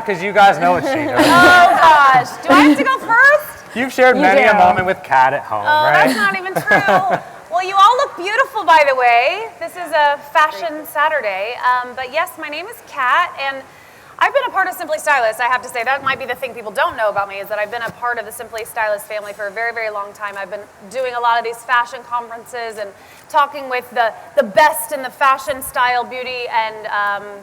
Kat, because you guys know what she does. Oh gosh, do I have to go first? You've shared many a moment with Kat at home, right? That's not even true. Well, you all look beautiful, by the way. This is a fashion Saturday. But yes, my name is Kat, and I've been a part of Simply Stylist. I have to say, that might be the thing people don't know about me, is that I've been a part of the Simply Stylist family for a very, very long time. I've been doing a lot of these fashion conferences and talking with the best in the fashion, style, beauty, and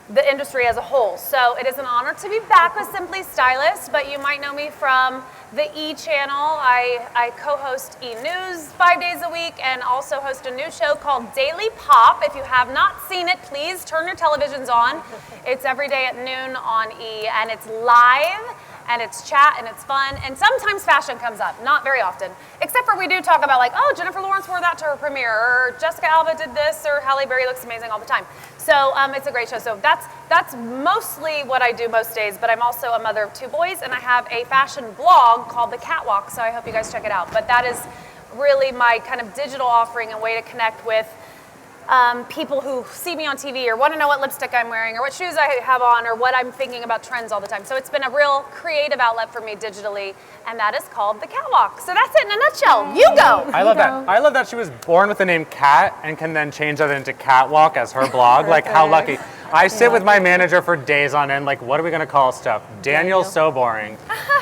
the industry as a whole. So it is an honor to be back with Simply Stylist, but you might know me from the E! Channel. I co-host E! News 5 days a week and also host a new show called Daily Pop. If you have not seen it, please turn your televisions on. It's every day at noon on E! And it's live, and it's chat, and it's fun, and sometimes fashion comes up, not very often. Except for we do talk about like, oh, Jennifer Lawrence wore that to her premiere, or Jessica Alba did this, or Halle Berry looks amazing all the time. So it's a great show. So that's mostly what I do most days, but I'm also a mother of 2 boys, and I have a fashion blog called The Catwalk, so I hope you guys check it out. But that is really my kind of digital offering and way to connect with people who see me on TV or want to know what lipstick I'm wearing or what shoes I have on or what I'm thinking about trends all the time. So it's been a real creative outlet for me digitally, and that is called The Catwalk. So that's it in a nutshell. You go. I love that. I love that she was born with the name Kat and can then change that into Catwalk as her blog. Like, how lucky. I sit with my manager for days on end, like, what are we going to call stuff? Daniel's so boring.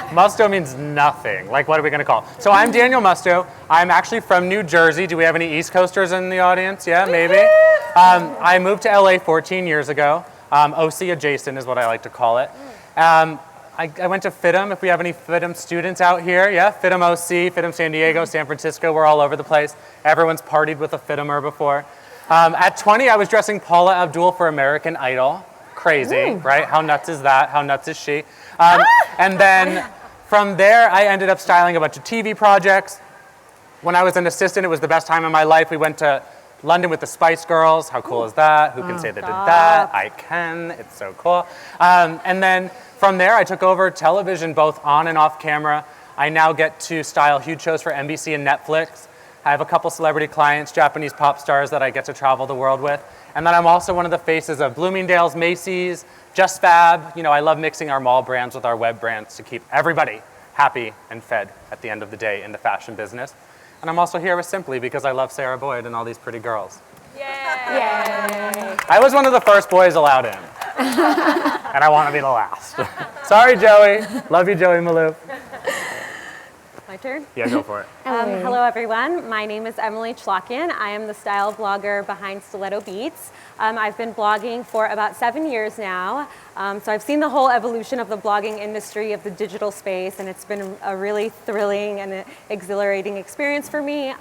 Musto means nothing. Like, what are we going to call? So I'm Daniel Musto. I'm actually from New Jersey. Do we have any East Coasters in the audience? Yeah, maybe. I moved to LA 14 years ago. OC adjacent is what I like to call it. I went to FITM, if we have any FITM students out here. Yeah, FITM OC, FITM San Diego, San Francisco, we're all over the place. Everyone's partied with a FITMer before. At 20, I was dressing Paula Abdul for American Idol. Crazy, right? How nuts is that? How nuts is she? And then from there, I ended up styling a bunch of TV projects. When I was an assistant, it was the best time of my life. We went to London with the Spice Girls. How cool is that? Who can say they did that? I can. It's so cool. And then from there, I took over television, both on and off camera. I now get to style huge shows for NBC and Netflix. I have a couple celebrity clients, Japanese pop stars that I get to travel the world with. And then I'm also one of the faces of Bloomingdale's, Macy's, Just Fab. You know, I love mixing our mall brands with our web brands to keep everybody happy and fed at the end of the day in the fashion business. And I'm also here with Simply because I love Sarah Boyd and all these pretty girls. Yay! Yay. I was one of the first boys allowed in. And I want to be the last. Sorry, Joey. Love you, Joey Maloof. My turn? Yeah, go for it. Hello, everyone. My name is Emily Chlockin. I am the style blogger behind Stiletto Beats. I've been blogging for about 7 years now. So I've seen the whole evolution of the blogging industry, of the digital space, and it's been a really thrilling and exhilarating experience for me.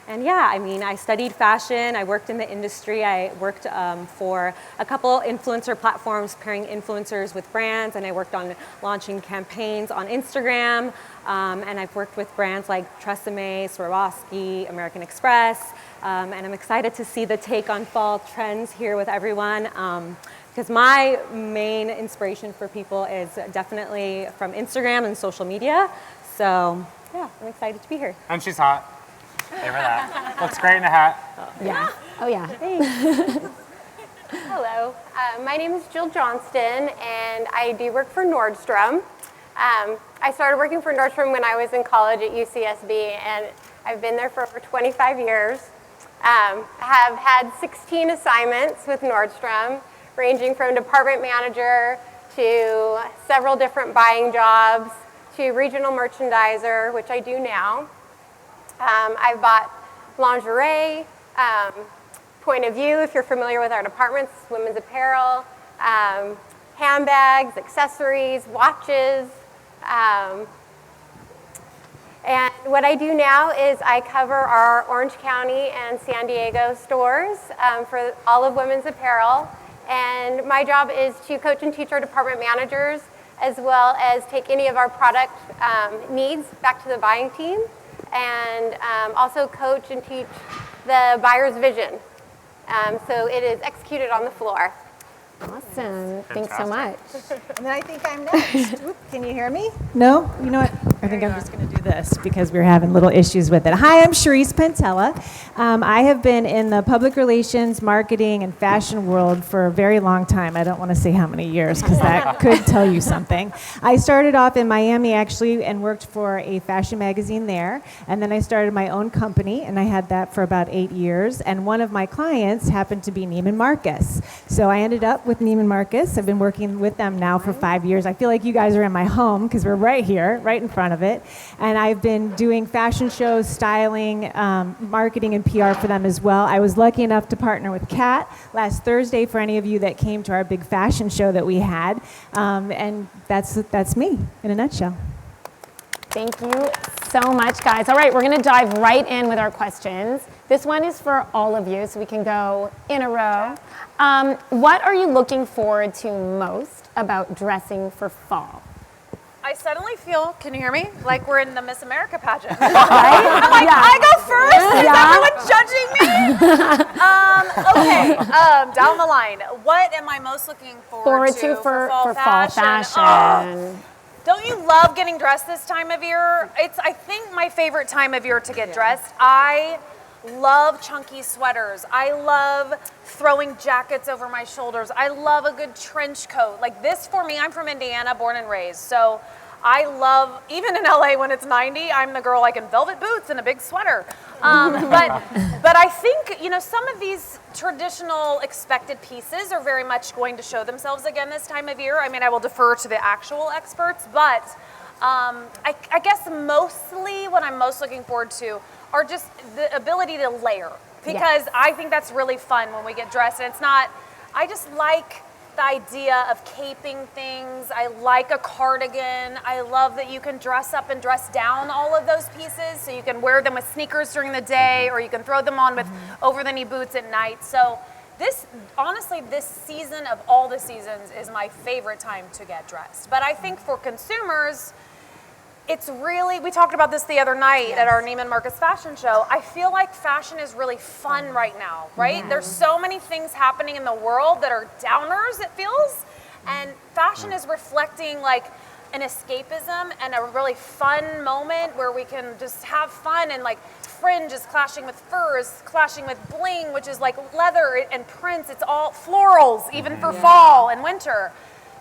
And yeah, I mean, I studied fashion, I worked in the industry, I worked for a couple influencer platforms, pairing influencers with brands, and I worked on launching campaigns on Instagram, and I've worked with brands like Tresemme, Swarovski, American Express, and I'm excited to see the take on fall trends here with everyone, because my main inspiration for people is definitely from Instagram and social media, so yeah, I'm excited to be here. And she's hot. Favor that. Looks great in a hat. Yeah. Oh, yeah. Hello. My name is Jill Johnston, and I do work for Nordstrom. I started working for Nordstrom when I was in college at UCSB, and I've been there for over 25 years. I have had 16 assignments with Nordstrom, ranging from department manager to several different buying jobs to regional merchandiser, which I do now. I've bought lingerie, Point of View, if you're familiar with our departments, women's apparel, handbags, accessories, watches. And what I do now is I cover our Orange County and San Diego stores for all of women's apparel. And my job is to coach and teach our department managers, as well as take any of our product needs back to the buying team. And also coach and teach the buyer's vision. So it is executed on the floor. Awesome. Thanks so much. And then I think I'm next. Oop, can you hear me? No? You know what? I think I'm just going to do this because we're having little issues with it. Hi, I'm Charisse Pentella. I have been in the public relations, marketing, and fashion world for a very long time. I don't want to say how many years because that could tell you something. I started off in Miami, actually, and worked for a fashion magazine there. And then I started my own company, and I had that for about 8 years. And one of my clients happened to be Neiman Marcus. So I ended up with Neiman Marcus. I've been working with them now for 5 years. I feel like you guys are in my home because we're right here, right in front of it. And I've been doing fashion shows, styling, marketing, and PR for them as well. I was lucky enough to partner with Kat last Thursday for any of you that came to our big fashion show that we had. And that's me in a nutshell. Thank you so much, guys. All right, we're going to dive right in with our questions. This one is for all of you, so we can go in a row. What are you looking forward to most about dressing for fall? I suddenly feel, can you hear me? Like we're in the Miss America pageant. Right? I'm like, I go first? Is everyone judging me? Okay, down the line. What am I most looking forward to for fall fashion? Oh, don't you love getting dressed this time of year? It's, I think, my favorite time of year to get dressed. I love chunky sweaters. I love throwing jackets over my shoulders. I love a good trench coat. Like this for me, I'm from Indiana, born and raised. So I love, even in LA when it's 90, I'm the girl like in velvet boots and a big sweater. But I think, you know, some of these traditional expected pieces are very much going to show themselves again this time of year. I mean, I will defer to the actual experts, but I guess mostly what I'm most looking forward to are just the ability to layer, because I think that's really fun when we get dressed. And it's not, I just like the idea of caping things. I like a cardigan. I love that you can dress up and dress down all of those pieces, so you can wear them with sneakers during the day, or you can throw them on with over-the-knee boots at night. So this, honestly, this season of all the seasons is my favorite time to get dressed. But I think for consumers, it's really, we talked about this the other night at our Neiman Marcus fashion show. I feel like fashion is really fun right now, right? There's so many things happening in the world that are downers, it feels. And fashion is reflecting like an escapism and a really fun moment where we can just have fun, and like fringe is clashing with furs, clashing with bling, which is like leather and prints. It's all florals, even for fall and winter.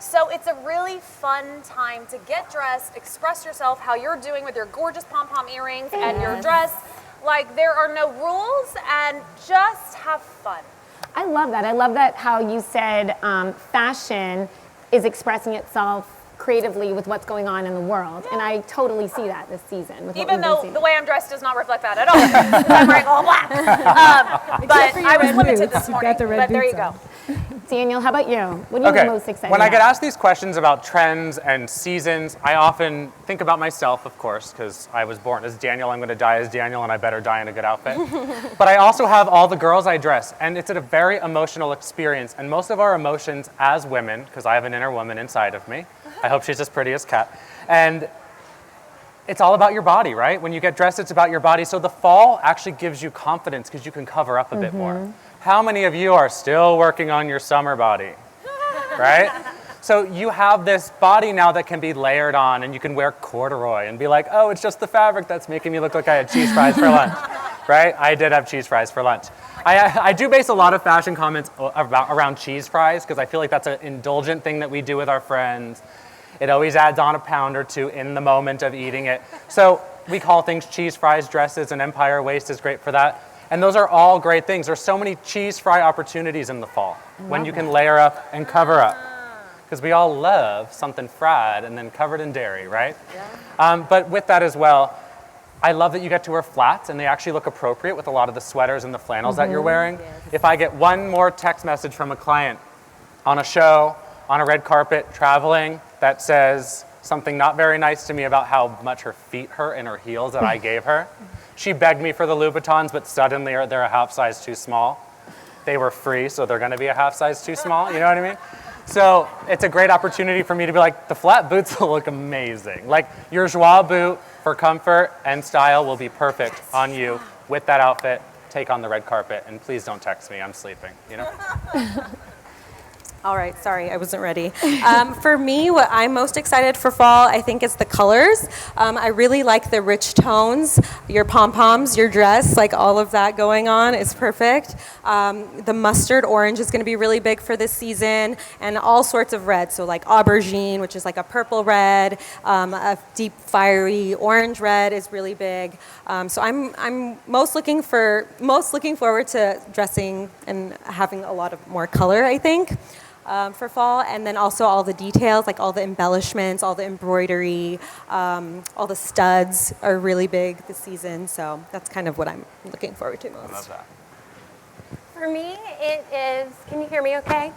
So it's a really fun time to get dressed, express yourself, how you're doing with your gorgeous pom-pom earrings and your dress. Like, there are no rules, and just have fun. I love that. I love that how you said fashion is expressing itself creatively with what's going on in the world. And I totally see that this season. With even though the way I'm dressed does not reflect that at all. I'm wearing all black. But I was limited this morning. But there you go. Daniel, how about you? What are you most excited When about? I get asked these questions about trends and seasons, I often think about myself, of course, because I was born as Daniel, I'm going to die as Daniel, and I better die in a good outfit. But I also have all the girls I dress, and it's a very emotional experience. And most of our emotions as women, because I have an inner woman inside of me, I hope she's as pretty as Kat, and it's all about your body, right? When you get dressed, it's about your body. So the fall actually gives you confidence because you can cover up a bit more. How many of you are still working on your summer body, right? So you have this body now that can be layered on, and you can wear corduroy and be like, oh, it's just the fabric that's making me look like I had cheese fries for lunch, right? I did have cheese fries for lunch. I do base a lot of fashion comments around cheese fries because I feel like that's an indulgent thing that we do with our friends. It always adds on a pound or two in the moment of eating it. So we call things cheese fries, dresses, and Empire waist is great for that. And those are all great things. There's so many cheese fry opportunities in the fall when you can layer up and cover up. Because we all love something fried and then covered in dairy, right? Yeah. But with that as well, I love that you get to wear flats, and they actually look appropriate with a lot of the sweaters and the flannels that you're wearing. Yes. If I get one more text message from a client on a show, on a red carpet, traveling, that says something not very nice to me about how much her feet hurt in her heels that I gave her. She begged me for the Louboutins, but suddenly they're a half size too small. They were free, so they're going to be a half size too small, you know what I mean? So it's a great opportunity for me to be like, the flat boots will look amazing. Like your joie boot for comfort and style will be perfect on you with that outfit. Take on the red carpet, and please don't text me, I'm sleeping, you know? All right, sorry, I wasn't ready. For me, what I'm most excited for fall, I think, is the colors. I really like the rich tones. Your pom-poms, your dress, like all of that going on is perfect. The mustard orange is going to be really big for this season, and all sorts of reds. So like aubergine, which is like a purple red, a deep fiery orange red is really big. So I'm most looking forward to dressing and having a lot of more color, I think. For fall, and then also all the details, like all the embellishments, all the embroidery, all the studs are really big this season. So that's kind of what I'm looking forward to most. I love that. For me, it is, can you hear me okay?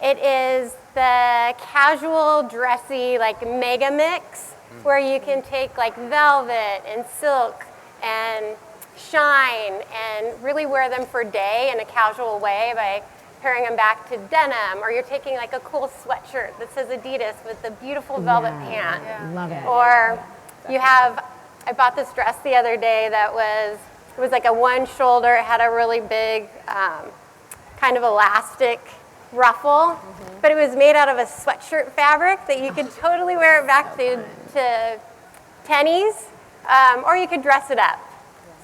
It is the casual, dressy, like mega mix, where you can take like velvet and silk and shine and really wear them for day in a casual way by pairing them back to denim, or you're taking like a cool sweatshirt that says Adidas with the beautiful velvet pant. Love it. Or you have, I bought this dress the other day that it was like a one shoulder, it had a really big kind of elastic ruffle, but it was made out of a sweatshirt fabric that you could totally wear it back to tennies, or you could dress it up.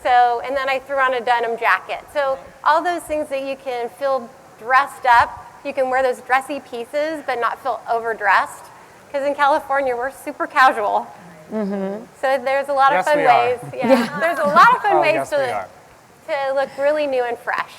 So, and then I threw on a denim jacket. So all those things that you can feel dressed up, you can wear those dressy pieces but not feel overdressed, because in California we're super casual. So there's a lot of fun ways. There's a lot of fun ways to look really new and fresh.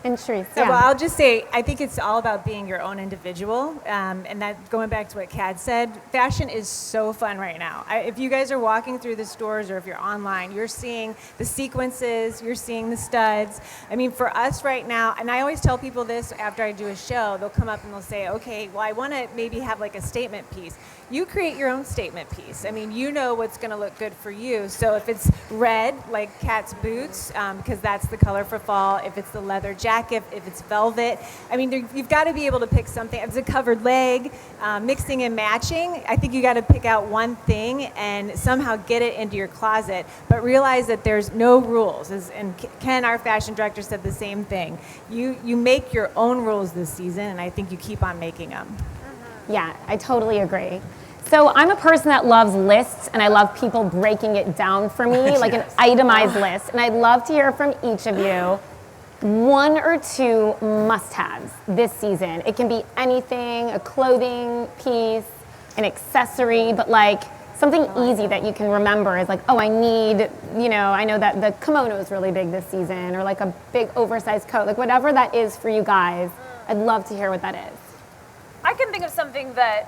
And Sharice, So, well, I'll just say, I think it's all about being your own individual. And that, going back to what Kat said, fashion is so fun right now. If you guys are walking through the stores or if you're online, you're seeing the sequences, you're seeing the studs. I mean, for us right now, and I always tell people this after I do a show, they'll come up and they'll say, okay, well, I want to maybe have like a statement piece. You create your own statement piece. I mean, you know what's going to look good for you. So if it's red, like Kat's boots, because that's the color for fall, if it's the leather jacket, if it's velvet, I mean, you've got to be able to pick something. If it's a covered leg, mixing and matching, I think you got to pick out one thing and somehow get it into your closet, but realize that there's no rules. And Ken, our fashion director, said the same thing. You make your own rules this season, and I think you keep on making them. yeah, I totally agree. So I'm a person that loves lists, and I love people breaking it down for me, like an itemized list. And I'd love to hear from each of you one or two must-haves this season. It can be anything, a clothing piece, an accessory, but like something easy that you can remember is like, oh, I need, I know that the kimono is really big this season, or like a big oversized coat, like whatever that is for you guys. I'd love to hear what that is. I can think of something that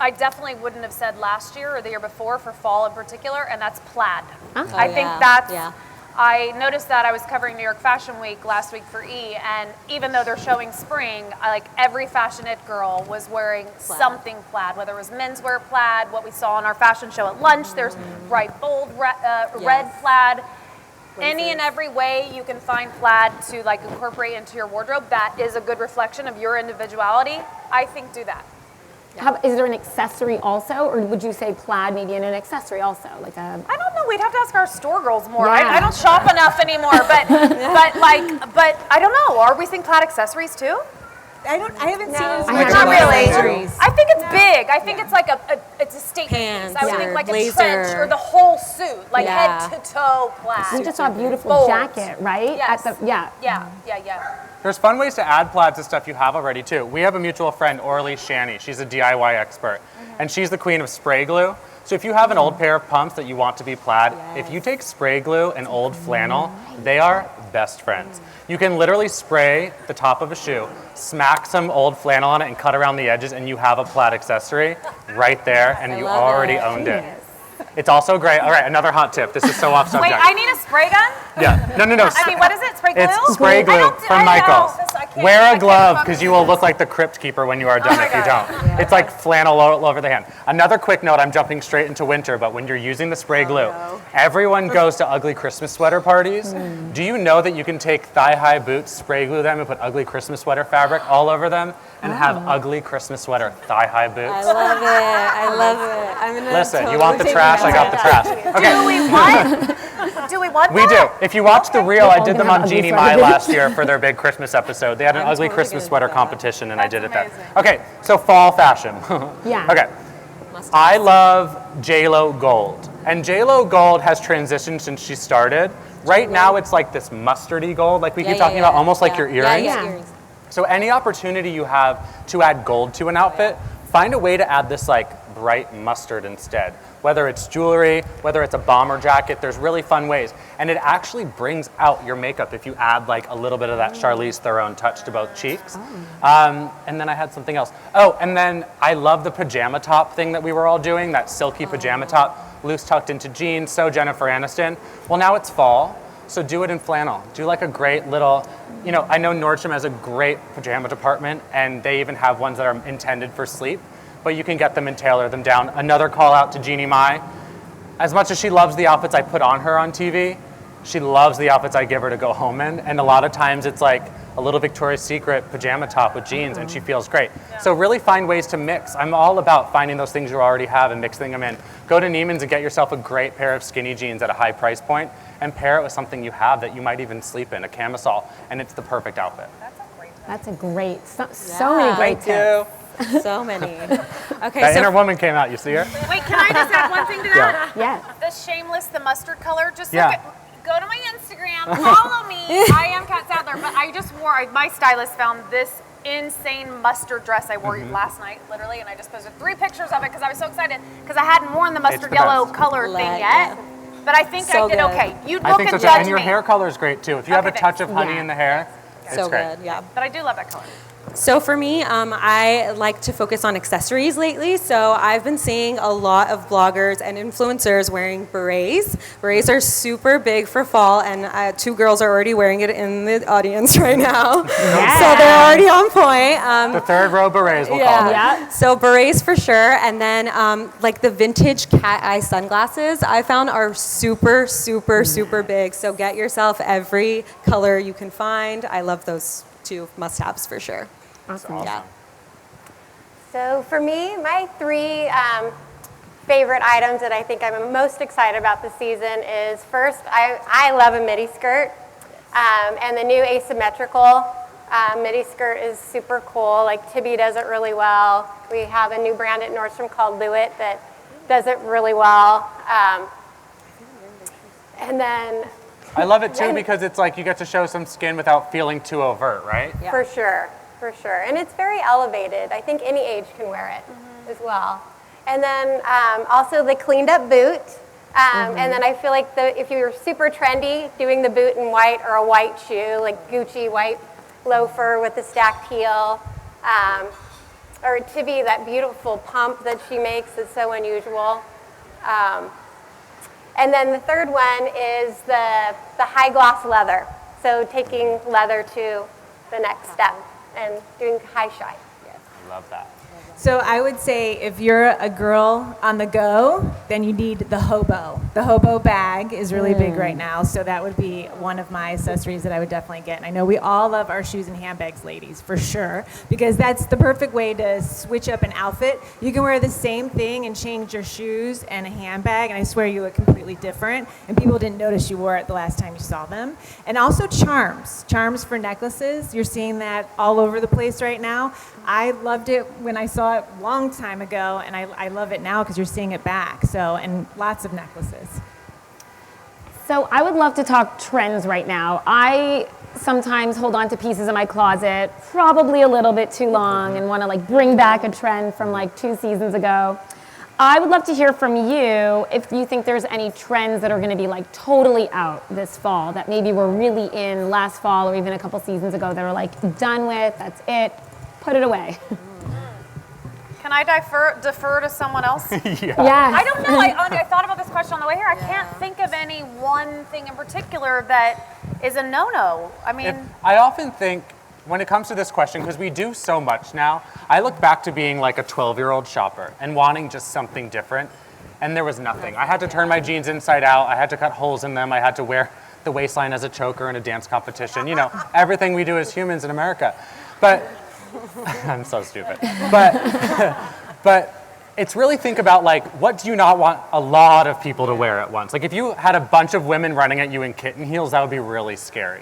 I definitely wouldn't have said last year or the year before for fall in particular, and that's plaid. I think that's, I noticed that I was covering New York Fashion Week last week for E, and even though they're showing spring, every fashionette girl was wearing something plaid, whether it was menswear plaid, what we saw on our fashion show at lunch, there's bright, bold red plaid. Any and every way you can find plaid to incorporate into your wardrobe that is a good reflection of your individuality, I think do that. Is there an accessory also, or would you say plaid maybe in an accessory also? I don't know. We'd have to ask our store girls more. Yeah. I don't shop enough anymore, but I don't know. Are we seeing plaid accessories too? I haven't seen it as I much haven't Not as really. accessories. I think it's big. I think it's like it's a statement Pants piece. I would or think like blazer. a trench or the whole suit, Yeah. head to toe plaid. We just saw a beautiful Bold. jacket, right? Yes. Yeah. There's fun ways to add plaids to stuff you have already too. We have a mutual friend, Orly Shanny. She's a DIY expert, and she's the queen of spray glue. So if you have an old pair of pumps that you want to be plaid, if you take spray glue and old flannel, they are best friends. You can literally spray the top of a shoe, smack some old flannel on it, and cut around the edges, and you have a plaid accessory right there, and you love already it. owned it. It's also great. All right, another hot tip. This is so off subject. Wait, I need a spray gun? Yeah. No. I mean, what is it? Spray glue? It's spray I glue don't- from I know. Michaels. I can't- I Wear a can't glove focus. because you will look like the crypt keeper when you are done my if you God. don't. It's like flannel all over the hand. Another quick note, I'm jumping straight into winter, but when you're using the spray glue, everyone goes to ugly Christmas sweater parties. Do you know that you can take thigh-high boots, spray glue them, and put ugly Christmas sweater fabric all over them and have ugly Christmas sweater thigh-high boots? I love it. I love it. I'm gonna Listen, you totally want the take trash? I got the that. trash. Okay. Do we what? Do we want We that? do. If you watch the reel, I did them on ugly Jeannie sweater Mai videos. last year for their big Christmas episode. They had an ugly totally Christmas gonna sweater do that. competition, and I did it then. amazing. Okay, so fall fashion. Yeah. Okay. I love JLo Gold. And JLo Gold has transitioned since she started. Right now it's like this mustardy gold, like we keep talking about, almost like your earrings. Yeah. So any opportunity you have to add gold to an outfit, find a way to add this like bright mustard instead. Whether it's jewelry, whether it's a bomber jacket, there's really fun ways. And it actually brings out your makeup if you add like a little bit of that Charlize Theron touch to both cheeks. And then I had something else. Oh, and then I love the pajama top thing that we were all doing, that silky pajama top, loose tucked into jeans, so Jennifer Aniston. Well, now it's fall, so do it in flannel. Do like a great little, you know, I know Nordstrom has a great pajama department, and they even have ones that are intended for sleep, but you can get them and tailor them down. Another call out to Jeannie Mai. As much as she loves the outfits I put on her on TV, she loves the outfits I give her to go home in, and a lot of times it's like a little Victoria's Secret pajama top with jeans, and she feels great. So really find ways to mix. I'm all about finding those things you already have and mixing them in. Go to Neiman's and get yourself a great pair of skinny jeans at a high price point, and pair it with something you have that you might even sleep in, a camisole, and it's the perfect outfit. That's a great, so many great Thank tips. you. So many. Okay, That so inner woman came out, you see her? Wait, can I just add one thing to that? Yes. The Shameless, the mustard color. Just Yeah. look at, go to my Instagram, follow me. I am Kat Sadler, but I just wore, my stylist found this insane mustard dress I wore Mm-hmm. last night, literally, and I just posted 3 pictures of it because I was so excited because I hadn't worn the mustard the yellow best. color thing Like, yet. But I think So I did good. okay. You'd I look think and so, judge and your me. hair color is great too. If you have a Okay, touch of honey Yeah. in the hair, it's so great. good, yeah. But I do love that color. So for me, I like to focus on accessories lately. So I've been seeing a lot of bloggers and influencers wearing berets. Berets are super big for fall, and 2 girls are already wearing it in the audience right now. So they're already on point. The third row berets, we'll call it. Yeah. So berets for sure, and then like the vintage cat eye sunglasses I found are super, super, super big. So get yourself every color you can find. I love those 2 must-haves for sure. Awesome. Yeah. So for me, my 3 favorite items that I think I'm most excited about this season is first, I love a midi skirt, and the new asymmetrical midi skirt is super cool. Like Tibby does it really well. We have a new brand at Nordstrom called Lewitt that does it really well. And then I love it too because it's like you get to show some skin without feeling too overt, right? Yeah. For sure. And it's very elevated. I think any age can wear it as well. And then also the cleaned up boot. And then I feel like if you're super trendy, doing the boot in white or a white shoe, like Gucci white loafer with the stacked heel. Or to be that beautiful pump that she makes is so unusual. And then the third one is the high gloss leather. So taking leather to the next step and doing high shine. I love that. So I would say if you're a girl on the go, then you need the hobo. The hobo bag is really big right now, so that would be one of my accessories that I would definitely get. And I know we all love our shoes and handbags, ladies, for sure, because that's the perfect way to switch up an outfit. You can wear the same thing and change your shoes and a handbag, and I swear you look completely different, and people didn't notice you wore it the last time you saw them. And also charms for necklaces. You're seeing that all over the place right now. I loved it when I saw it a long time ago, and I love it now because you're seeing it back. So, and lots of necklaces. So I would love to talk trends right now. I sometimes hold on to pieces in my closet, probably a little bit too long, and want to like bring back a trend from like 2 seasons ago. I would love to hear from you if you think there's any trends that are going to be like totally out this fall that maybe were really in last fall or even a couple seasons ago that are like done with, that's it, put it away. Can I defer to someone else? Yeah. I don't know. I thought about this question on the way here. I can't think of any one thing in particular that is a no-no. I mean, I often think when it comes to this question, because we do so much now, I look back to being like a 12-year-old shopper and wanting just something different, and there was nothing. I had to turn my jeans inside out. I had to cut holes in them. I had to wear the waistline as a choker in a dance competition. You know, everything we do as humans in America. But I'm so stupid. But it's really think about like, what do you not want a lot of people to wear at once? Like if you had a bunch of women running at you in kitten heels, that would be really scary.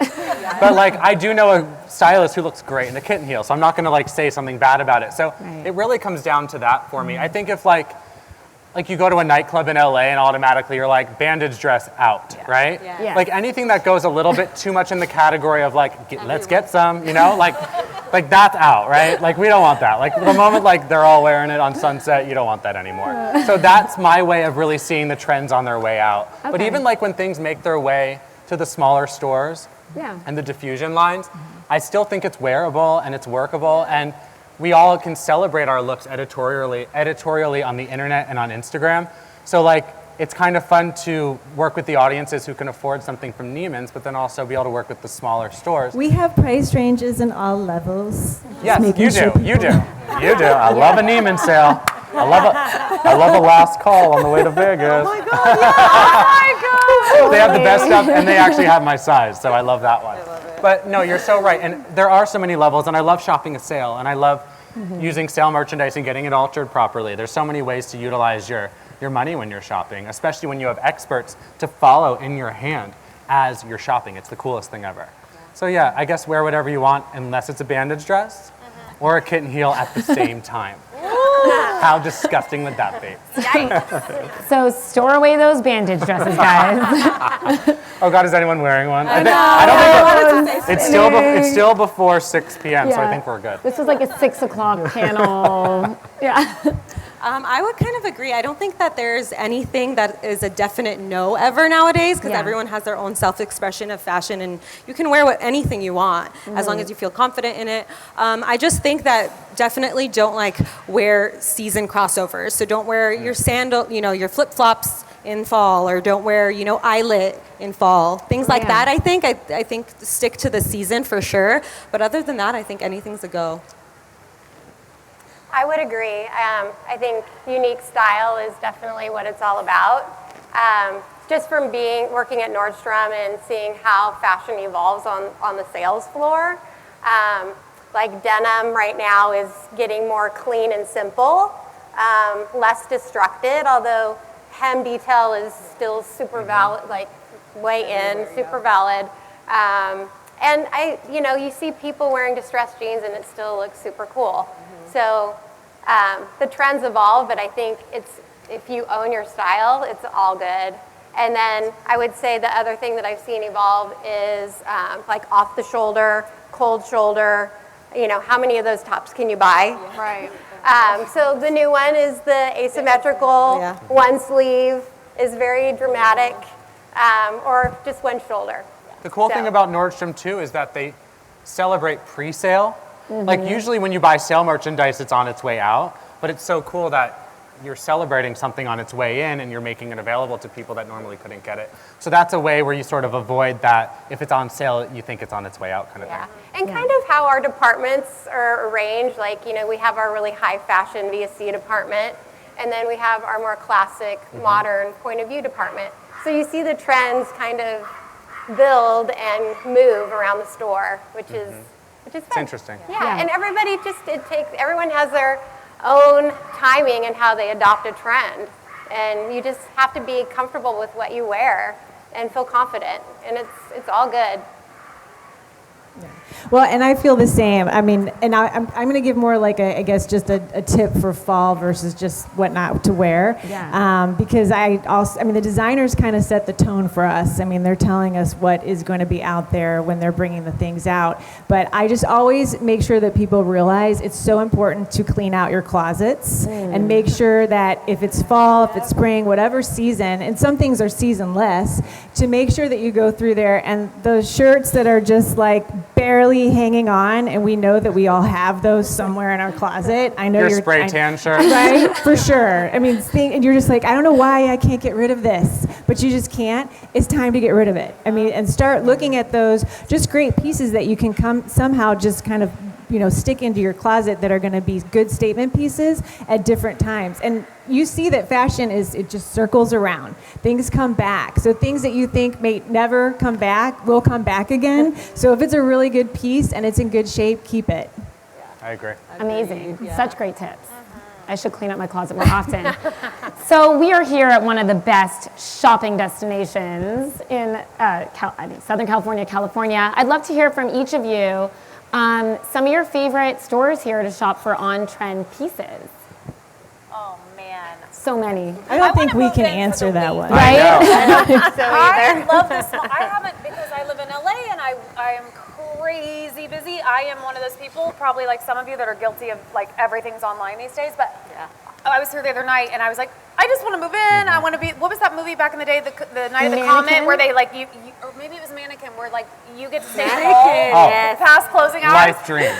But like, I do know a stylist who looks great in a kitten heel, so I'm not gonna like say something bad about it. So it really comes down to that for me. I think if like you go to a nightclub in LA and automatically you're like, bandage dress out, right? Yeah. Like anything that goes a little bit too much in the category of like, let's get some, you know? Like that's out, right? Like we don't want that. Like the moment like they're all wearing it on Sunset, you don't want that anymore. So that's my way of really seeing the trends on their way out. But Okay. even like when things make their way to the smaller stores and the diffusion lines, I still think it's wearable and it's workable, and we all can celebrate our looks editorially on the internet and on Instagram. So like, it's kind of fun to work with the audiences who can afford something from Neiman's, but then also be able to work with the smaller stores. We have price ranges in all levels. Yes, Making you sure do, you do, people- you do. I love a Neiman sale. I love a last call on the way to Vegas. Oh my God. They have the best stuff, and they actually have my size, so I love that one. But no, you're so right, and there are so many levels, and I love shopping a sale, and I love using sale merchandise and getting it altered properly. There's so many ways to utilize your money when you're shopping, especially when you have experts to follow in your hand as you're shopping. It's the coolest thing ever. So yeah, I guess wear whatever you want, unless it's a bandage dress or a kitten heel at the same time. How disgusting would that be? So store away those bandage dresses, guys. Oh God, is anyone wearing one? I don't think it's still before 6 p.m., so I think we're good. This was like a 6 o'clock panel. Yeah. I would kind of agree. I don't think that there's anything that is a definite no ever nowadays, because everyone has their own self-expression of fashion, and you can wear anything you want as long as you feel confident in it. I just think that definitely don't like wear season crossovers. So don't wear your sandal, your flip-flops in fall, or don't wear, eyelet in fall. Things like that, I think. I think stick to the season for sure. But other than that, I think anything's a go. I would agree. I think unique style is definitely what it's all about. Just from working at Nordstrom and seeing how fashion evolves on the sales floor. Like denim right now is getting more clean and simple, less destructed, although hem detail is still super valid, like way in, super valid. And you see people wearing distressed jeans and it still looks super cool. So the trends evolve, but I think if you own your style, it's all good. And then I would say the other thing that I've seen evolve is like off the shoulder, cold shoulder. How many of those tops can you buy? Right. So the new one is the asymmetrical one sleeve is very dramatic, or just one shoulder. The cool thing about Nordstrom too is that they celebrate pre-sale. Like usually when you buy sale merchandise, it's on its way out, but it's so cool that you're celebrating something on its way in and you're making it available to people that normally couldn't get it. So that's a way where you sort of avoid that if it's on sale, you think it's on its way out kind of thing. And kind of how our departments are arranged, like, we have our really high fashion VSC department, and then we have our more classic, modern point of view department. So you see the trends kind of build and move around the store, which is fun. It's interesting. Yeah, and everybody everyone has their own timing and how they adopt a trend. And you just have to be comfortable with what you wear and feel confident. And it's all good. Well, and I feel the same. I mean, and I'm going to give more like I guess just a tip for fall versus just what not to wear. Yeah. Because the designers kind of set the tone for us. I mean, they're telling us what is going to be out there when they're bringing the things out. But I just always make sure that people realize it's so important to clean out your closets and make sure that if it's fall, if it's spring, whatever season, and some things are seasonless, to make sure that you go through there and those shirts that are just like barely hanging on, and we know that we all have those somewhere in our closet. I know Your spray tan shirt. right? For sure. I mean, and you're just like, I don't know why I can't get rid of this, but you just can't. It's time to get rid of it. I mean, and start looking at those just great pieces that you can somehow just kind of stick into your closet that are going to be good statement pieces at different times. And you see that fashion it just circles around. Things come back. So things that you think may never come back will come back again. So if it's a really good piece and it's in good shape, keep it. I agree. Amazing. Such great tips. I should clean up my closet more often. So we are here at one of the best shopping destinations in Southern California, California. I'd love to hear from each of you some of your favorite stores here to shop for on-trend pieces. Oh man. So many. I don't think wanna we move can in for answer the that week. one. Right? I love this. I haven't, because I live in LA and I am crazy busy. I am one of those people, probably like some of you, that are guilty of like everything's online these days. But I was here the other night and I was like, I just want to move in. I want to be. What was that movie back in the day, the Night of the Comet, where they like you, or maybe it was Mannequin, where like you get to stay all past closing hours. Life dream.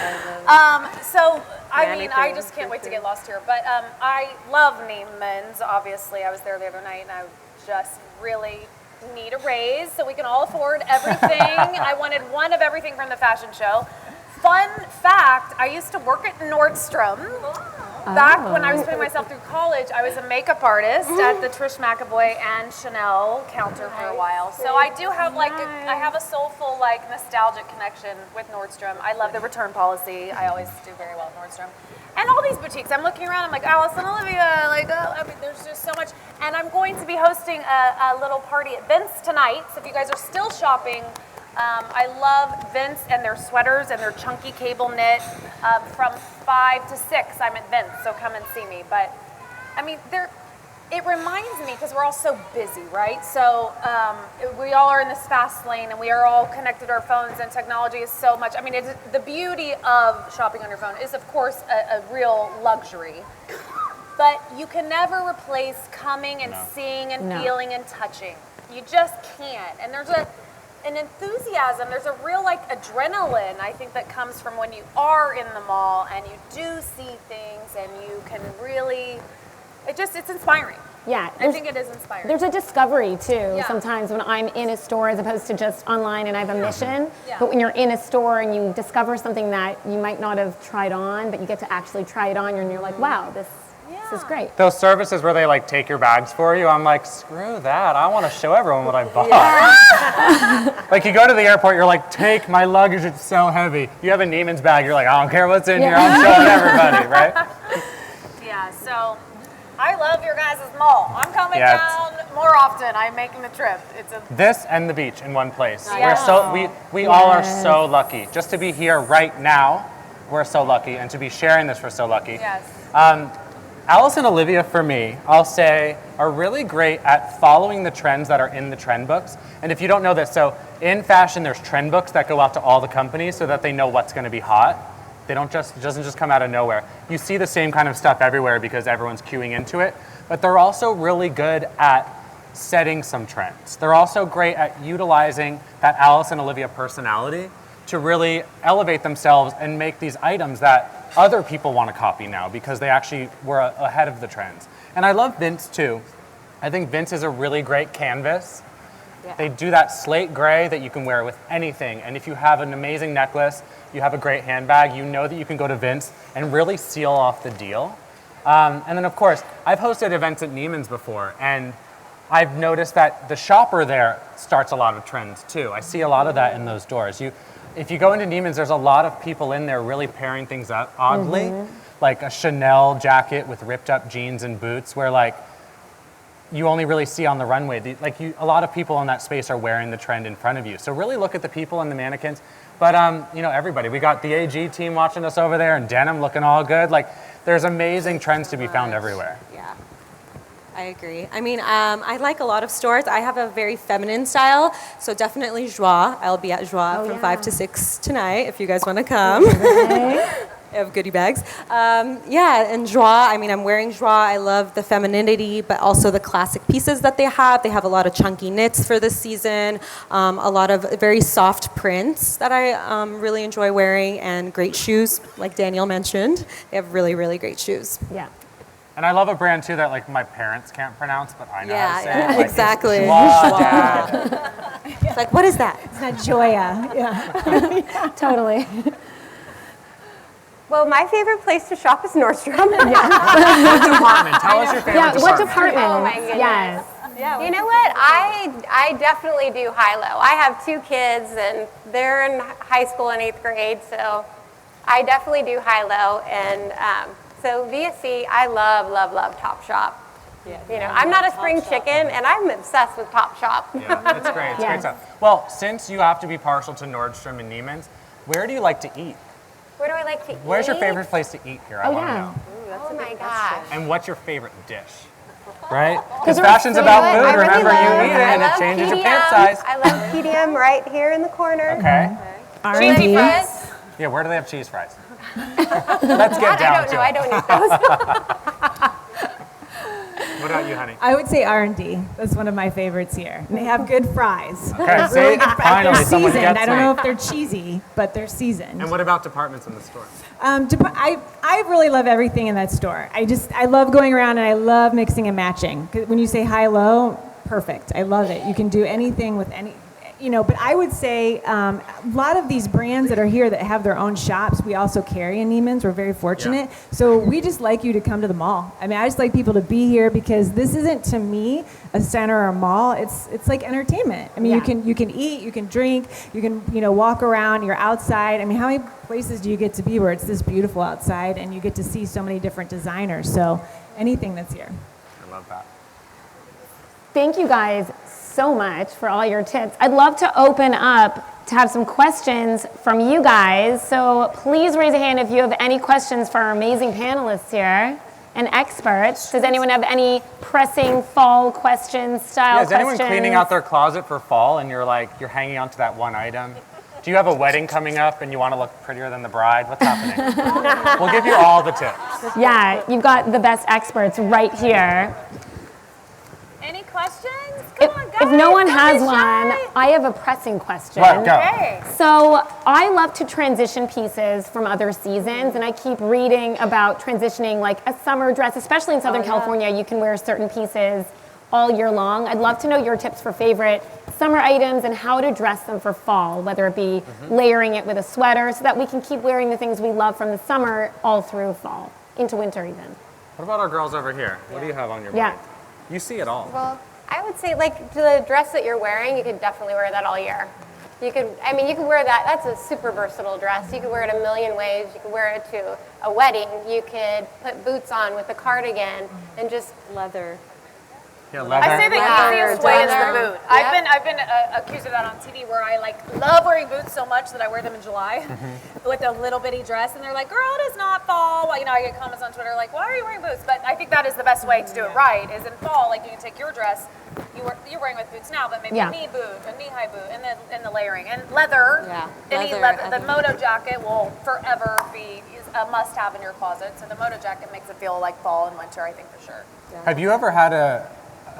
So, I mean, I just can't wait to get lost here. But I love Neiman's, obviously. I was there the other night, and I just really need a raise so we can all afford everything. I wanted one of everything from the fashion show. Fun fact, I used to work at Nordstrom. Back when I was putting myself through college, I was a makeup artist at the Trish McEvoy and Chanel counter for a while. So I do have I have a soulful nostalgic connection with Nordstrom. I love the return policy. I always do very well at Nordstrom. And all these boutiques, I'm looking around, I'm like, Alice and Olivia, there's just so much. And I'm going to be hosting a little party at Vince tonight. So if you guys are still shopping, I love Vince and their sweaters and their chunky cable knit. From 5 to 6, I'm at Vince, so come and see me. But I mean, it reminds me, because we're all so busy, right? So we all are in this fast lane, and we are all connected to our phones, and technology is so much. I mean, the beauty of shopping on your phone is, of course, a real luxury. But you can never replace coming and seeing and feeling and touching. You just can't. And there's an enthusiasm, there's a real adrenaline, I think, that comes from when you are in the mall and you do see things and you can really, it's inspiring. Yeah. I think it is inspiring. There's a discovery too, sometimes when I'm in a store as opposed to just online and I have a mission. Yeah. But when you're in a store and you discover something that you might not have tried on, but you get to actually try it on, and you're like, wow, this is great. Those services where they take your bags for you, I'm like, screw that. I want to show everyone what I bought. Yeah. You go to the airport, you're like, take my luggage, it's so heavy. You have a Neiman's bag, you're like, I don't care what's in here, I'm showing everybody, right? Yeah, so I love your guys' mall. I'm coming down more often. I'm making the trip. This and the beach in one place. We all are so lucky. Just to be here right now, we're so lucky, and to be sharing this, we're so lucky. Yes. Alice and Olivia, for me, I'll say, are really great at following the trends that are in the trend books. And if you don't know this, so in fashion, there's trend books that go out to all the companies so that they know what's going to be hot. It doesn't just come out of nowhere. You see the same kind of stuff everywhere because everyone's queuing into it. But they're also really good at setting some trends. They're also great at utilizing that Alice and Olivia personality to really elevate themselves and make these items that other people want to copy now because they actually were ahead of the trends. And I love Vince too. I think Vince is a really great canvas. Yeah. They do that slate gray that you can wear with anything. And if you have an amazing necklace, you have a great handbag, you know that you can go to Vince and really seal off the deal. And then of course, I've hosted events at Neiman's before, and I've noticed that the shopper there starts a lot of trends too. I see a lot of that in those doors. If you go into Neiman's, there's a lot of people in there really pairing things up oddly, like a Chanel jacket with ripped up jeans and boots, where you only really see on the runway. A lot of people in that space are wearing the trend in front of you. So really look at the people and the mannequins. But everybody, we got the AG team watching us over there, and denim looking all good. There's amazing trends to be found everywhere. Yeah. I agree. I mean, I like a lot of stores. I have a very feminine style, so definitely Joie. I'll be at Joie from 5 to 6 tonight if you guys want to come. I have goodie bags. And Joie, I mean, I'm wearing Joie. I love the femininity, but also the classic pieces that they have. They have a lot of chunky knits for this season, a lot of very soft prints that I really enjoy wearing, and great shoes, like Daniel mentioned. They have really, really great shoes. Yeah. And I love a brand too that my parents can't pronounce, but I know how to say it. Exactly. Joie. It's like, what is that? It's not Joya. Yeah. Totally. Well, my favorite place to shop is Nordstrom. What department? Tell us your favorite department. What department? Oh my goodness. Yes. Yeah. You know what? I definitely do high-low. I have 2 kids, and they're in high school in 8th grade, so I definitely do high-low. And So VSC, I love, love, love Topshop. You know, I'm not a spring chicken, and I'm obsessed with Topshop. Yeah, it's great. It's great stuff. Well, since you have to be partial to Nordstrom and Neiman's, where do you like to eat? Where do I like to eat? Where's your favorite place to eat here? I want to know. Oh my gosh. And what's your favorite dish? Right? Because fashion's about I food. really Remember, love- you eat it I and it love changes your PDM. pant size. I love PDM right here in the corner. Okay. Cheesy R&D. fries. Yeah, where do they have cheese fries? Let's get I down don't to know. it. I don't eat those. What about you, honey? I would say R&D. That's one of my favorites here. And they have good fries. Okay, see? Really good fries. Finally, They're someone seasoned. gets I don't me. know if they're cheesy, but they're seasoned. And what about departments in the store? I really love everything in that store. I love going around and I love mixing and matching. 'Cause when you say high-low, perfect. I love it. You can do anything with any, you know, but I would say a lot of these brands that are here that have their own shops, we also carry in Neiman's. We're very fortunate. So we just like you to come to the mall. I mean, I just like people to be here because this isn't, to me, a center or a mall. It's like entertainment. I mean, you can eat, you can drink, you can, you know, walk around, you're outside. I mean, how many places do you get to be where it's this beautiful outside and you get to see so many different designers? So anything that's here. I love that. Thank you guys so much for all your tips. I'd love to open up to have some questions from you guys. So please raise a hand if you have any questions for our amazing panelists here and experts. Does anyone have any pressing fall questions, style Is anyone questions? cleaning out their closet for fall and you're hanging on to that one item? Do you have a wedding coming up and you want to look prettier than the bride? What's happening? We'll give you all the tips. Yeah, you've got the best experts right here. Any questions? Come on, guys. If no one don't has be one, shy. I have a pressing question. Right, go. Okay. So I love to transition pieces from other seasons, and I keep reading about transitioning like a summer dress, especially in Southern California. You can wear certain pieces all year long. I'd love to know your tips for favorite summer items and how to dress them for fall, whether it be layering it with a sweater so that we can keep wearing the things we love from the summer all through fall, into winter even. What about our girls over here? What do you have on your Yeah. mind? You see it all. Well, I would say like the dress that you're wearing, you could definitely wear that all year. You could wear that. That's a super versatile dress. You could wear it a million ways. You could wear it to a wedding. You could put boots on with a cardigan and just Leather. Yeah, leather. I say the Leather, easiest way is the leather. boot. Yep. I've been accused of that on TV where I love wearing boots so much that I wear them in July with a little bitty dress, and they're like, "Girl, it does not fall." Well, you know, I get comments on Twitter like, "Why are you wearing boots?" But I think that is the best way to do it right. Is in fall, like you can take your dress, you're wearing with boots now, but maybe a knee boot, a knee-high boot, and the layering and leather. Yeah, Any leather, the moto jacket will forever be a must-have in your closet. So the moto jacket makes it feel like fall and winter, I think for sure. Have you ever had a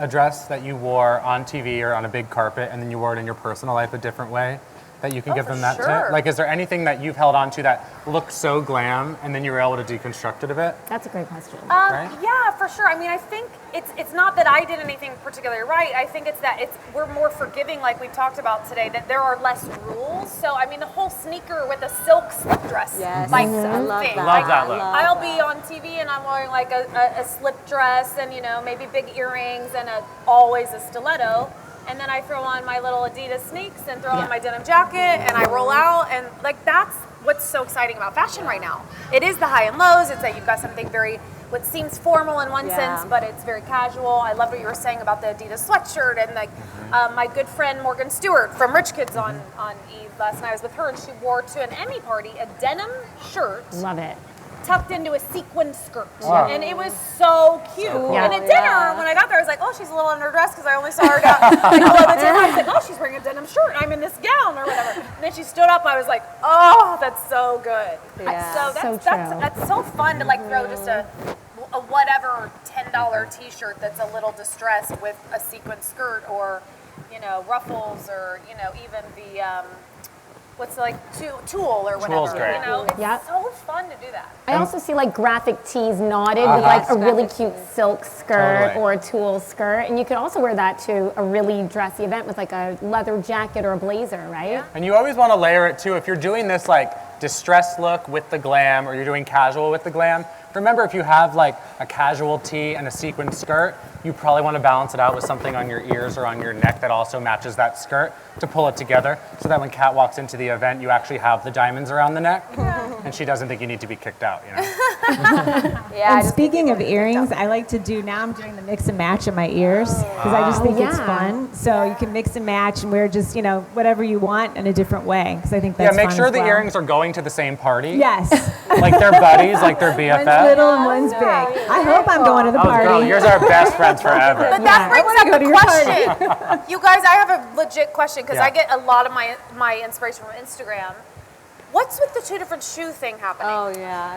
dress that you wore on TV or on a big carpet and then you wore it in your personal life a different way that you can give for them that sure. tip? Like, is there anything that you've held on to that looked so glam and then you were able to deconstruct it a bit? That's a great question. Right? Yeah, for sure. I mean, I think it's not that I did anything particularly right. I think it's that we're more forgiving, like we talked about today, that there are less rules. So, I mean, the whole sneaker with a silk slip dress. Yes. Like, I love thing. that. Love that look. I'll be on TV and I'm wearing like a slip dress and, you know, maybe big earrings and always a stiletto. And then I throw on my little Adidas sneaks and throw on my denim jacket and I roll out. And like, that's what's so exciting about fashion right now. It is the high and lows. It's that you've got something what seems formal in one sense, but it's very casual. I love what you were saying about the Adidas sweatshirt and like my good friend Morgan Stewart from Rich Kids on Eve last night. I was with her and she wore to an Emmy party a denim shirt Love it. tucked into a sequined skirt. Wow. And it was so cute. So cool. And at dinner, when I got there, I was like, oh, she's a little underdressed because I only saw her down below the dinner. I was like, oh, she's wearing a denim shirt. I'm in this gown or whatever. And then she stood up. I was like, oh, that's so good. Yeah. So So that's so fun to like throw just a whatever $10 t-shirt that's a little distressed with a sequined skirt or, you know, ruffles or, you know, even the, what's like tulle or whatever. Tulle's great. You know, it's Yep. so fun to do that. I also see like graphic tees knotted with like a really cute silk skirt Totally. or a tulle skirt. And you could also wear that to a really dressy event with like a leather jacket or a blazer, right? And you always want to layer it too. If you're doing this like distressed look with the glam or you're doing casual with the glam, remember if you have like a casual tee and a sequined skirt, you probably want to balance it out with something on your ears or on your neck that also matches that skirt to pull it together so that when Kat walks into the event, you actually have the diamonds around the neck. and she doesn't think you need to be kicked out, you know? Yeah. And speaking of earrings, I like to do, now I'm doing the mix and match in my ears because I just think it's fun. So you can mix and match and wear just, whatever you want in a different way because I think that's Yeah, make fun sure as the well. earrings are going to the same party. Yes. Like they're buddies, like they're BFFs. One's little and one's big. I hope I'm going to the Oh, party. girl, yours are best friends forever. But that brings wanna up go the to your question. You guys, I have a legit question because Yeah. I get a lot of my inspiration from Instagram. What's with the two different shoe thing happening? Oh, yeah.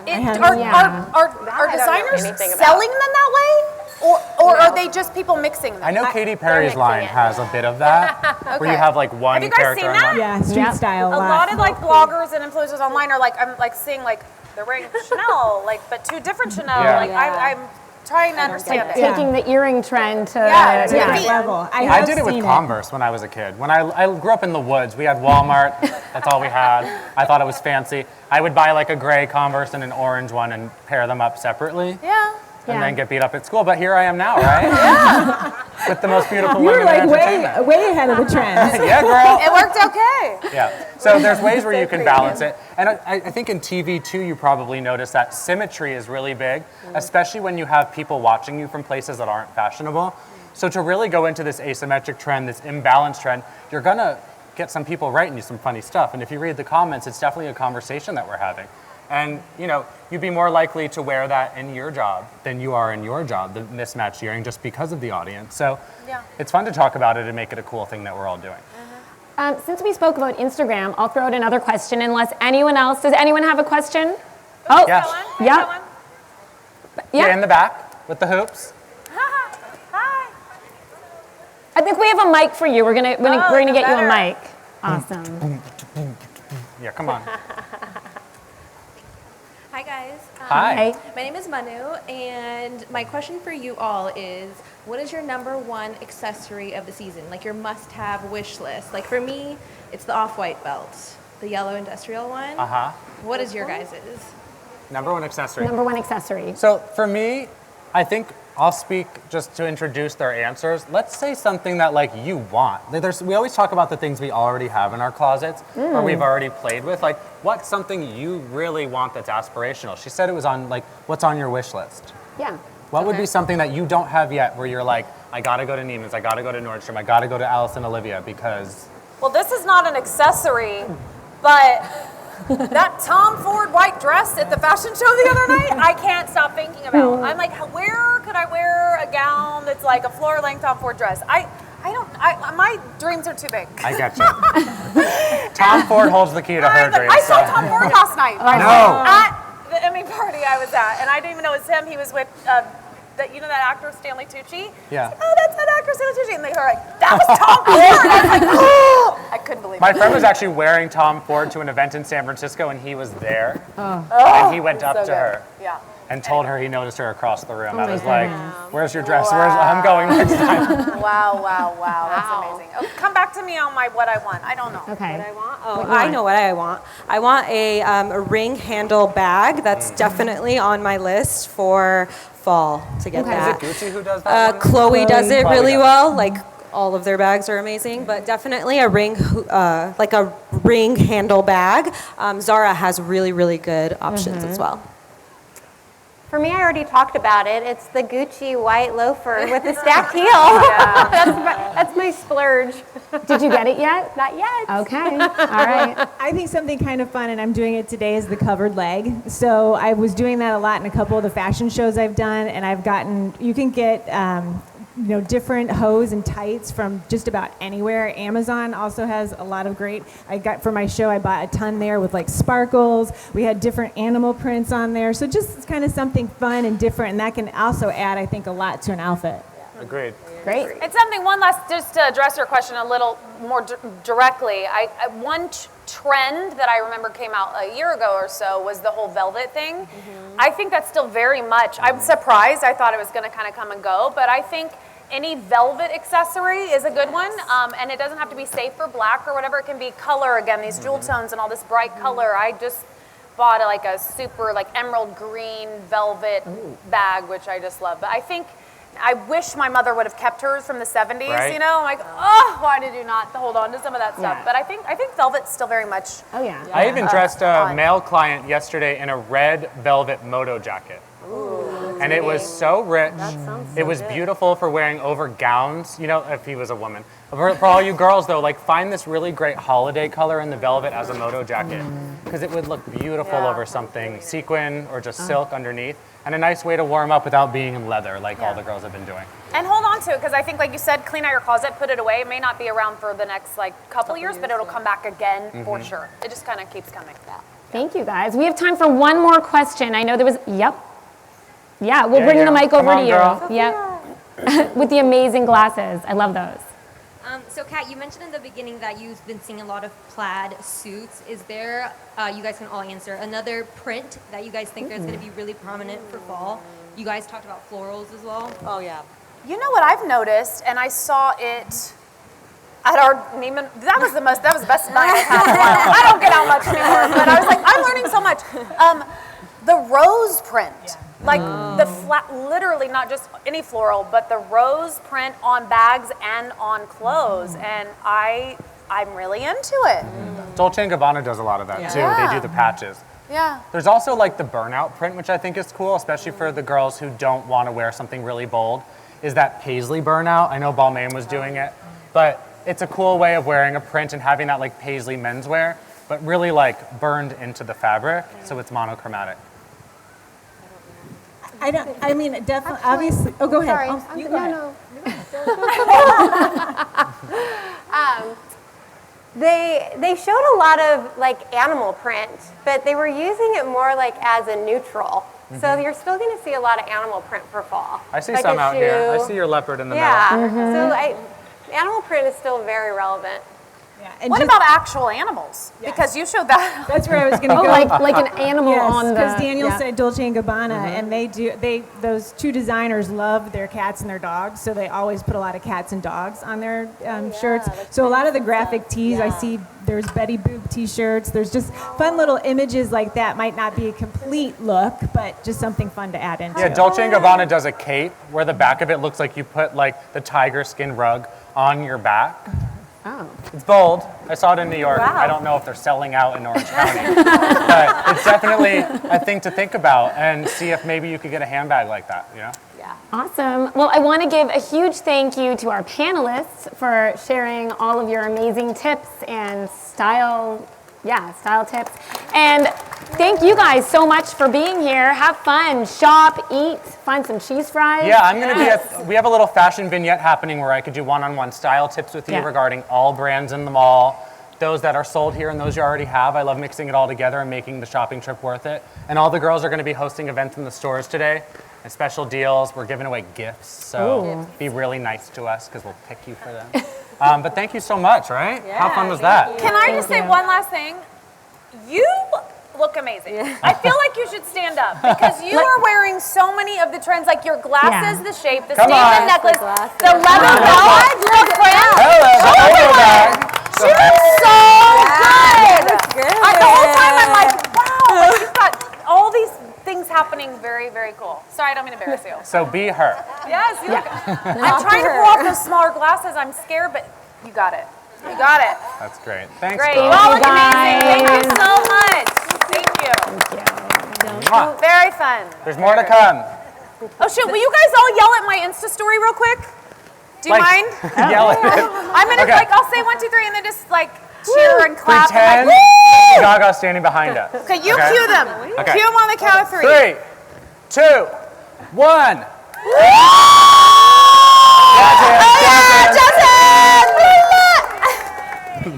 Are designers selling them that way? Or are they just people mixing them? I know Katy Perry's line has a bit of that, where you have like one Have you guys character. seen in that? one. Yeah, street style. A lot of like bloggers and influencers online are like, I'm like seeing like they're wearing Chanel, like but two different Chanel. Yeah. Like I'm trying to understand it. Taking the earring trend to Yeah, to that level. I did it with Converse when I was a kid. When I grew up in the woods, we had Walmart. That's all we had. I thought it was fancy. I would buy like a gray Converse and an orange one and pair them up separately. Yeah. And then get beat up at school. But here I am now, right? With the most beautiful You were women in like entertainment. way ahead of the trend. Yeah, girl. It worked okay. Yeah. So there's ways where you can balance it. And I think in TV too, you probably notice that symmetry is really big, especially when you have people watching you from places that aren't fashionable. So to really go into this asymmetric trend, this imbalanced trend, you're gonna get some people writing you some funny stuff. And if you read the comments, it's definitely a conversation that we're having. And you'd be more likely to wear that in your job than you are in your job, the mismatched earring, just because of the audience. So it's fun to talk about it and make it a cool thing that we're all doing. Since we spoke about Instagram, I'll throw out another question unless anyone else, does anyone have a question? Oh, Yes. yeah. Yeah, in the back with the hoops. Hi. I think we have a mic for you. We're gonna get you a better. mic. Awesome. Yeah, come on. Hi guys. Hi. My name is Manu, and my question for you all is, what is your number one accessory of the season? Like your must-have wish list. Like for me, it's the off-white belt, the yellow industrial one. Uh-huh. What is your guys's? Number one accessory. Number one accessory. So for me, I think I'll speak just to introduce their answers. Let's say something that like you want. We always talk about the things we already have in our closets or we've already played with. Like what's something you really want that's aspirational? She said it was on like what's on your wish list. Yeah. What would be something that you don't have yet where you're like, I gotta go to Neiman's, I gotta go to Nordstrom, I gotta go to Alice and Olivia because... Well, this is not an accessory, but that Tom Ford white dress at the fashion show the other night, I can't stop thinking about. I'm like, where could I wear a gown that's like a floor-length Tom Ford dress? My dreams are too big. I get you. Tom Ford holds the key to her dreams. I saw Tom Ford last night. No. At the Emmy party I was at, and I didn't even know it was him. He was with that actor Stanley Tucci. Yeah. Like, oh, that's that actor Stanley Tucci, and they were like, that was Tom Ford. I was like, oh, I couldn't believe My it. friend was actually wearing Tom Ford to an event in San Francisco, and he was there. And he went up to her Yeah. and told her he noticed her across the room. I was like, where's your dress? I'm going next time. Wow, that's amazing. Oh, come back to me on what I want. I don't know. Okay. I know what I want. I want a ring handle bag. That's definitely on my list for fall to get that. Is it Gucci who does that? Chloe does it Chloe really does it. well. Like all of their bags are amazing, but definitely a ring, like a ring handle bag. Zara has really, really good options as well. For me, I already talked about it. It's the Gucci white loafer with the stacked heel. That's my splurge. Did you get it yet? Not yet. Okay. All right. I think something kind of fun, and I'm doing it today, is the covered leg. So I was doing that a lot in a couple of the fashion shows I've done, and you can get different hose and tights from just about anywhere. Amazon also has a lot of great. I got for my show, I bought a ton there with like sparkles. We had different animal prints on there. So just kind of something fun and different, and that can also add, I think, a lot to an outfit. Agreed. Great. It's something, one last, just to address your question a little more directly, one trend that I remember came out a year ago or so was the whole velvet thing. I think that's still very much, I'm surprised, I thought it was going to kind of come and go, but I think any velvet accessory is a good one, and it doesn't have to be safe or black or whatever, it can be color, again, these jewel tones and all this bright color. I just bought a super emerald green velvet bag, which I just love, but I think I wish my mother would have kept hers from the 70s, Right. you know? I'm like, oh, why did you not hold on to some of that stuff? Yeah. But I think velvet's still very much. Oh yeah. I even dressed a fun. male client yesterday in a red velvet moto jacket. And it was so rich. It was beautiful for wearing over gowns, you know, if he was a woman. For all you girls, though, like find this really great holiday color in the velvet as a moto jacket because it would look beautiful over something sequin or just silk underneath, and a nice way to warm up without being in leather like all the girls have been doing. And hold on to it, because I think, like you said, clean out your closet, put it away. It may not be around for the next couple years, but it'll come back again for sure. It just kind of keeps coming. Thank you guys. We have time for one more question. I know there was. Yep. Yeah, we'll bring yeah. the mic Come over on, to you. girl. Yep. With the amazing glasses. I love those. So, Kat, you mentioned in the beginning that you've been seeing a lot of plaid suits. Is there, you guys can all answer, another print that you guys think is going to be really prominent for fall? You guys talked about florals as well. Oh, yeah. You know what I've noticed, and I saw it at our Neiman. That was the best night I've had in a while. I don't get out much anymore, but I was like, I'm learning so much. The rose print. Like the flat, literally not just any floral, but the rose print on bags and on clothes, and I'm really into it. Dolce & Gabbana does a lot of that too. Yeah. They do the patches. Yeah. There's also like the burnout print, which I think is cool, especially for the girls who don't want to wear something really bold, is that paisley burnout. I know Balmain was doing it, but it's a cool way of wearing a print and having that like paisley menswear, but really like burned into the fabric, so it's monochromatic. I mean, definitely, obviously. Oh, go ahead. Sorry. Oh, you go ahead. They showed a lot of like animal print, but they were using it more like as a neutral. So you're still going to see a lot of animal print for fall. I see Like some a out here. I shoe. see your leopard in the Yeah. middle. So animal print is still very relevant. Yeah, and What just- about actual animals? Because you showed that. That's where I was going to Oh, go. like an animal on the. because Daniel yeah. said Dolce and Gabbana, and those two designers love their cats and their dogs, so they always put a lot of cats and dogs on their shirts. So a lot of the graphic tees I see, there's Betty Boop T-shirts. There's just fun little images like that. Might not be a complete look, but just something fun to add into. Yeah, Dolce & Gabbana does a cape where the back of it looks like you put like the tiger skin rug on your back. Oh. It's bold. I saw it in New York. Wow. I don't know if they're selling out in Orange County, but it's definitely a thing to think about and see if maybe you could get a handbag like that, you know? Awesome. Well, I want to give a huge thank you to our panelists for sharing all of your amazing tips and style tips. And thank you guys so much for being here. Have fun, shop, eat, find some cheese fries. Yeah, I'm going to be we have a little fashion vignette happening where I could do one-on-one style tips with you regarding all brands in the mall, those that are sold here and those you already have. I love mixing it all together and making the shopping trip worth it. And all the girls are going to be hosting events in the stores today and special deals. We're giving away gifts, so be really nice to us because we'll pick you for them. But thank you so much, right? How fun was that? Can I just say one last thing? You look amazing. I feel like you should stand up because you are wearing so many of the trends, like your glasses, the shape, the statement necklace, the leather belt, the fringe. She looks so good. The whole time I'm like, wow, like you've got all these things happening very, very cool. Sorry, I don't mean to embarrass you. So be her. Yes, you look. I'm trying to pull off those smaller glasses. I'm scared, but you got it. You got it. That's great. Thanks, Great. You girls. all look amazing. Thank you so much. Thank you. Mwah. Very fun. There's more to come. Oh shoot, will you guys all yell at my Insta story real quick? Do you mind? Yell at it. I'm gonna I'll say 1, 2, 3 and then just cheer and clap. Pretend And woo! Gaga's standing behind us. Okay, you cue them. Okay. Cue them on the count of 3. 3, 2, 1.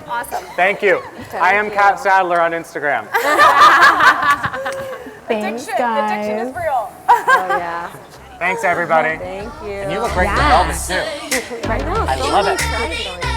Awesome. Thank you. I am Kat Sadler on Instagram. Thanks, Addiction guys. is real. Oh, yeah. Thanks, everybody. Thank you. And you look great in the velvet, too. I know. I love it. Trying to get on